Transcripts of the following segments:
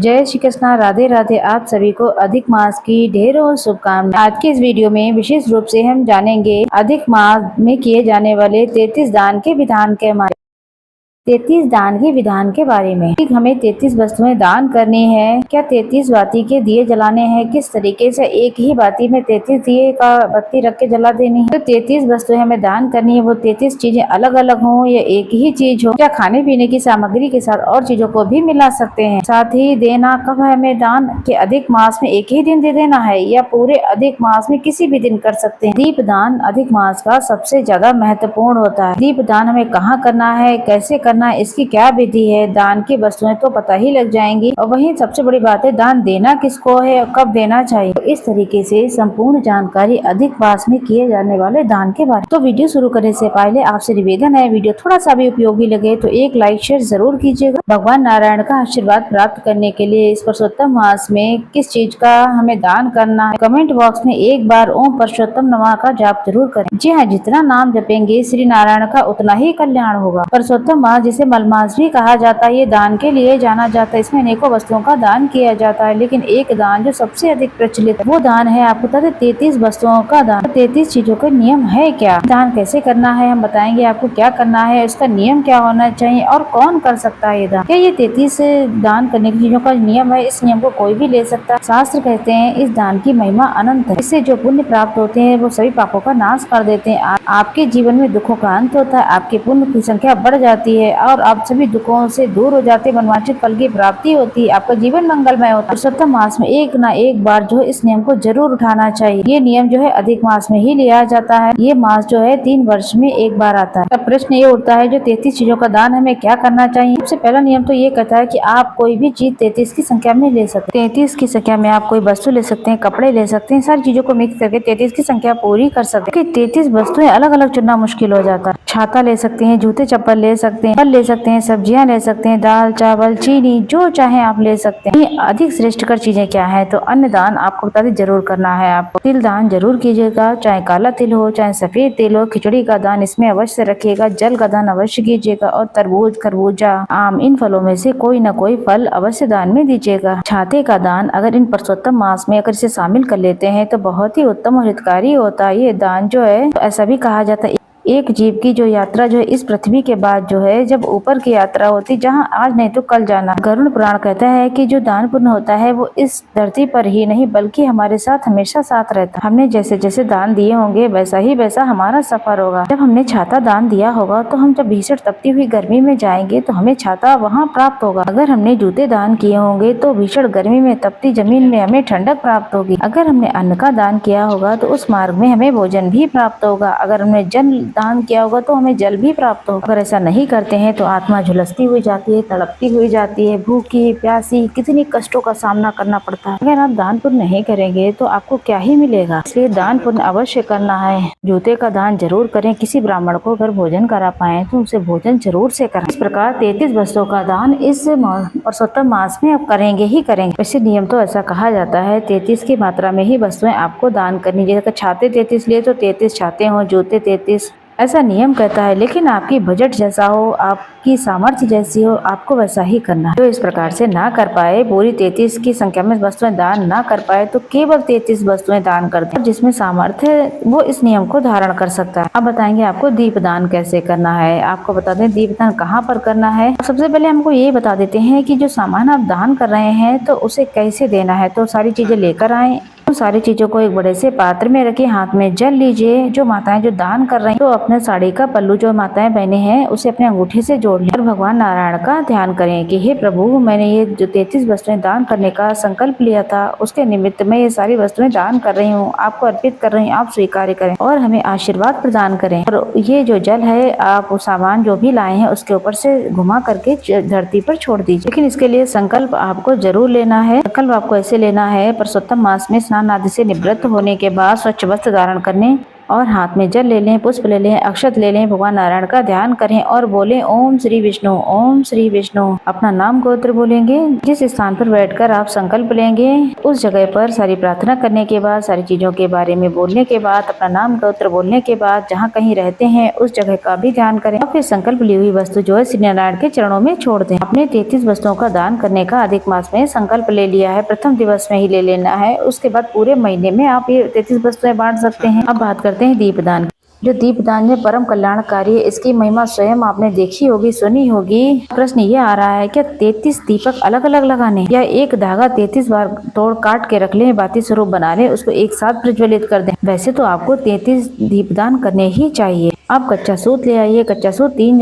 जय श्री कृष्णा, राधे राधे। आप सभी को अधिक मास की ढेरों शुभकामनाएं। आज के इस वीडियो में विशेष रूप से हम जानेंगे अधिक मास में किए जाने वाले 33 दान के विधान के बारे में। 33 दान के विधान के बारे में। हमें 33 वस्तुएं दान करनी है। क्या 33 बाती के दिए जलाने हैं? किस तरीके से एक ही बाती में 33 दिए का बत्ती रख के जला देनी है? तो 33 वस्तुएं हमें दान करनी है, वो 33 चीजें अलग अलग हों या एक ही चीज हो? क्या खाने पीने की सामग्री के साथ और चीजों को भी मिला सकते हैं? साथ ही देना कब है हमें दान? के अधिक मास में एक ही दिन दे देना है या पूरे अधिक मास में किसी भी दिन कर सकते हैं? दीप दान अधिक मास का सबसे ज्यादा महत्वपूर्ण होता है। दीप दान हमें कहाँ करना है, कैसे करना, इसकी क्या विधि है? दान की वस्तुएं तो पता ही लग जाएंगी, और वहीं सबसे बड़ी बात है दान देना किसको है और कब देना चाहिए। तो इस तरीके से संपूर्ण जानकारी अधिक मास में किए जाने वाले दान के बारे में। तो वीडियो शुरू करने से पहले आपसे निवेदन है, वीडियो थोड़ा सा भी उपयोगी लगे तो एक लाइक शेयर जरूर कीजिएगा। भगवान नारायण का आशीर्वाद प्राप्त करने के लिए इस पुरुषोत्तम मास में किस चीज का हमें दान करना है, कमेंट बॉक्स में एक बार ओम पुरुषोत्तम नमः का जाप जरूर करें। जी हाँ, जितना नाम जपेंगे श्री नारायण का उतना ही कल्याण होगा। पुरुषोत्तम मास जिसे मलमास भी कहा जाता है, ये दान के लिए जाना जाता है। इसमें अनेकों वस्तुओं का दान किया जाता है, लेकिन एक दान जो सबसे अधिक प्रचलित है वो दान है आपको बता दें 33 वस्तुओं का दान। 33 चीजों का नियम है क्या, दान कैसे करना है, हम बताएंगे आपको क्या करना है, उसका नियम क्या होना चाहिए और कौन कर सकता है ये दान। क्या ये 33 दान करने की चीजों का नियम है? इस नियम को कोई भी ले सकता है। शास्त्र कहते हैं इस दान की महिमा अनंत है। इससे जो पुण्य प्राप्त होते हैं वो सभी पापों का नाश कर देते हैं। आपके जीवन में दुखों का अंत होता है, आपके पुण्य की संख्या बढ़ जाती है और आप सभी दुखों से दूर हो जाते, मनवांछित फल की प्राप्ति होती है, आपका जीवन मंगलमय होता है। पुरुषोत्तम मास में एक ना एक बार जो है इस नियम को जरूर उठाना चाहिए। ये नियम जो है अधिक मास में ही लिया जाता है। ये मास जो है 3 वर्ष में एक बार आता है। अब प्रश्न ये उठता है जो 33 चीजों का दान हमें क्या करना चाहिए। सबसे पहला नियम तो ये कहता है कि आप कोई भी चीज 33 की संख्या में ले सकते हैं। 33 की संख्या में आप कोई वस्तु ले सकते हैं, कपड़े ले सकते हैं, सारी चीजों को मिक्स करके 33 की संख्या पूरी कर सकते हैं। 33 वस्तुएं अलग अलग चुनना मुश्किल हो जाता है। छाता ले सकते हैं, जूते चप्पल ले सकते हैं, फल ले सकते हैं, सब्जियां ले सकते हैं, दाल चावल चीनी जो चाहे आप ले सकते हैं। ये अधिक श्रेष्ठकर चीजें क्या है? तो अन्न दान आपको बता दें जरूर करना है। आपको तिल दान जरूर कीजिएगा, चाहे काला तिल हो चाहे सफेद तिल हो। खिचड़ी का दान इसमें अवश्य रखिएगा। जल का दान अवश्य कीजिएगा और तरबूज खरबूजा आम इन फलों में से कोई न कोई फल अवश्य दान में दीजिएगा। छाते का दान अगर इन पुरुषोत्तम मास में अगर इसे शामिल कर लेते हैं तो बहुत ही उत्तम और हितकारी होता है। ये दान जो है तो ऐसा भी कहा जाता है एक जीव की जो यात्रा जो है इस पृथ्वी के बाद जो है जब ऊपर की यात्रा होती, जहां आज नहीं तो कल जाना। गरुड़ पुराण कहता है कि जो दान पुण्य होता है वो इस धरती पर ही नहीं बल्कि हमारे साथ हमेशा साथ रहता है। हमने जैसे जैसे दान दिए होंगे वैसा ही वैसा हमारा सफर होगा। जब हमने छाता दान दिया होगा तो हम जब भीषण तपती हुई गर्मी में जाएंगे तो हमें छाता वहाँ प्राप्त होगा। अगर हमने जूते दान किए होंगे तो भीषण गर्मी में तपती जमीन में हमें ठंडक प्राप्त होगी। अगर हमने अन्न का दान किया होगा तो उस मार्ग में हमें भोजन भी प्राप्त होगा। अगर हमने जल दान किया होगा तो हमें जल भी प्राप्त होगा। अगर ऐसा नहीं करते हैं तो आत्मा झुलसती हुई जाती है, तड़पती हुई जाती है, भूखी प्यासी कितनी कष्टों का सामना करना पड़ता है। अगर आप दान पुण्य नहीं करेंगे तो आपको क्या ही मिलेगा। इसलिए दान पुण्य अवश्य करना है। जूते का दान जरूर करें। किसी ब्राह्मण को अगर भोजन करा पाए तो उसे भोजन जरूर से करें। इस प्रकार 33 वस्तुओं का दान इस पुरुषोत्तम मास में आप करेंगे ही करेंगे। वैसे नियम तो ऐसा कहा जाता है 33 की मात्रा में ही वस्तुएं आपको दान करनी। जैसे छाते 33 लिए तो 33 छाते हो, जूते 33 ऐसा नियम कहता है। लेकिन आपकी बजट जैसा हो, आपकी सामर्थ्य जैसी हो, आपको वैसा ही करना है। जो इस प्रकार से ना कर पाए, पूरी 33 की संख्या में वस्तुएं दान ना कर पाए तो केवल 33 वस्तुएं दान कर दे। जिसमें सामर्थ्य है वो इस नियम को धारण कर सकता है। अब बताएंगे आपको दीप दान कैसे करना है। आपको बता दें दीप दान कहाँ पर करना है। सबसे पहले हमको ये बता देते हैं कि जो सामान आप दान कर रहे हैं तो उसे कैसे देना है। तो सारी चीजें लेकर आए, सारी चीजों को एक बड़े से पात्र में रखिए, हाथ में जल लीजिए। जो माताएं जो दान कर रही हैं तो अपने साड़ी का पल्लू जो माताएं बहने हैं उसे अपने अंगूठे से जोड़ लें और भगवान नारायण का ध्यान करें कि हे प्रभु, मैंने ये जो 33 वस्तुएं दान करने का संकल्प लिया था उसके निमित्त मैं ये सारी वस्तुएं दान कर रही हूँ, आपको अर्पित कर रही हूँ। आप स्वीकार करें और हमें आशीर्वाद प्रदान करें। और ये जो जल है आप सामान जो भी लाए हैं उसके ऊपर से घुमा करके धरती पर छोड़ दीजिए। लेकिन इसके लिए संकल्प आपको जरूर लेना है। संकल्प आपको ऐसे लेना है, पुरुषोत्तम मास में स्नान आदि से निवृत्त होने के बाद स्वच्छ वस्त्र धारण करने और हाथ में जल ले लें, पुष्प ले लें, अक्षत ले लें, भगवान नारायण का ध्यान करें और बोलें ओम श्री विष्णु, ओम श्री विष्णु। अपना नाम गोत्र बोलेंगे। जिस स्थान पर बैठकर आप संकल्प लेंगे उस जगह पर सारी प्रार्थना करने के बाद, सारी चीजों के बारे में बोलने के बाद, अपना नाम गोत्र बोलने के बाद जहाँ कहीं रहते हैं उस जगह का भी ध्यान करें और फिर संकल्प ली हुई वस्तु जो है श्री नारायण के चरणों में छोड़ दें। अपने 33 वस्तुओं का दान करने का अधिक मास में संकल्प ले लिया है, प्रथम दिवस में ही ले लेना है, उसके बाद पूरे महीने में आप ये 33 वस्तुएं बांट सकते हैं। अब बात करते हैं दीपदान। जो दीपदान है परम कल्याणकारी है, इसकी महिमा स्वयं आपने देखी होगी, सुनी होगी। प्रश्न ये आ रहा है क्या 33 दीपक अलग अलग लगाने या एक धागा 33 बार तोड़ काट के रख लें, बाती स्वरूप बना लें, उसको एक साथ प्रज्वलित कर दें? वैसे तो आपको 33 दीपदान करने ही चाहिए। आप कच्चा सूत ले आइए, कच्चा सूत 3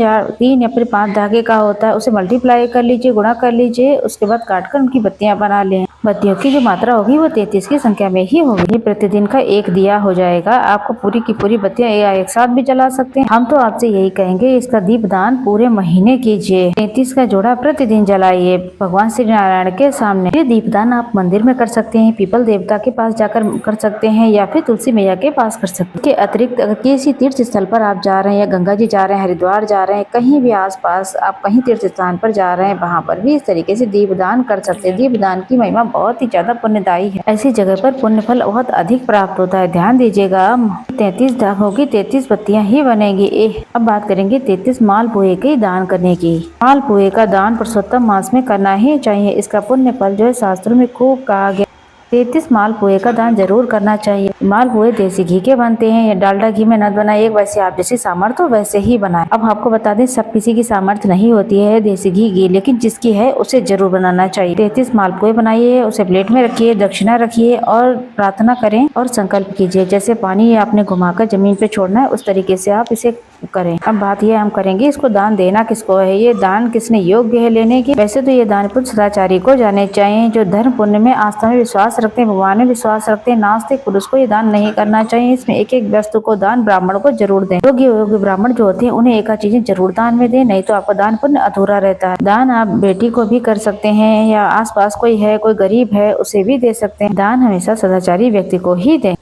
या फिर 5 धागे का होता है, उसे मल्टीप्लाई कर लीजिए, गुणा कर लीजिए, उसके बाद काटकर उनकी बत्तियां बना लें। बत्तियों की जो मात्रा होगी वो 33 की संख्या में ही होगी। प्रतिदिन का एक दिया हो जाएगा, आपको पूरी की पूरी बत्तियां एक साथ भी जला सकते हैं। हम तो आपसे यही कहेंगे इसका दीपदान पूरे महीने कीजिए, 33 का जोड़ा प्रतिदिन जलाइए भगवान श्री नारायण के सामने। ये दीपदान आप मंदिर में कर सकते हैं, पीपल देवता के पास जाकर कर सकते हैं या फिर तुलसी मैया के पास कर सकते हैं। इसके अतिरिक्त अगर किसी तीर्थ स्थल पर आप जा रहे हैं या गंगा जी जा रहे हैं, हरिद्वार जा रहे हैं, कहीं भी आसपास आप कहीं तीर्थ स्थान पर जा रहे हैं, वहाँ पर भी इस तरीके से दीपदान कर सकते हैं। दीपदान की महिमा बहुत ही ज्यादा पुण्यदायी है, ऐसी जगह पर पुण्य फल बहुत अधिक प्राप्त होता है। ध्यान दीजिएगा 33 धागों की 33 बत्तियां ही बनेगी। अब बात करेंगे 33 मालपुए के दान करने की। मालपुए का दान पुरुषोत्तम मास में करना ही चाहिए, इसका पुण्य फल जो है शास्त्रों में खूब कहा गया। 33 मालपुए का दान जरूर करना चाहिए। मालपुए देसी घी के बनते हैं या डालडा घी में न बनाइए, वैसे आप जैसी सामर्थ्य हो वैसे ही बनाएं। अब आपको बता दें सब किसी की सामर्थ्य नहीं होती है देसी घी, लेकिन जिसकी है उसे जरूर बनाना चाहिए। 33 मालपुए बनाइए, उसे प्लेट में रखिए, दक्षिणा रखिए और प्रार्थना करें और संकल्प कीजिए। जैसे पानी आपने घुमाकर जमीन पे छोड़ना है उस तरीके से आप इसे करें। अब बात ये हम करेंगे इसको दान देना किसको है, ये दान किसने योग्य है लेने की। वैसे तो ये दान पुण्य सदाचारी को जाने चाहिए, जो धर्म पुण्य में आस्था में विश्वास रखते हैं, भगवान में विश्वास रखते हैं। नास्तिक पुरुष को ये दान नहीं करना चाहिए। इसमें एक एक वस्तु को दान ब्राह्मण को जरूर दें। योग्य ब्राह्मण जो होते हैं उन्हें एक चीजें जरूर दान में दें, नहीं तो आपका दान पुण्य अधूरा रहता है। दान आप बेटी को भी कर सकते हैं या आसपास कोई है, कोई गरीब है, उसे भी दे सकते हैं। दान हमेशा सदाचारी व्यक्ति को ही दें।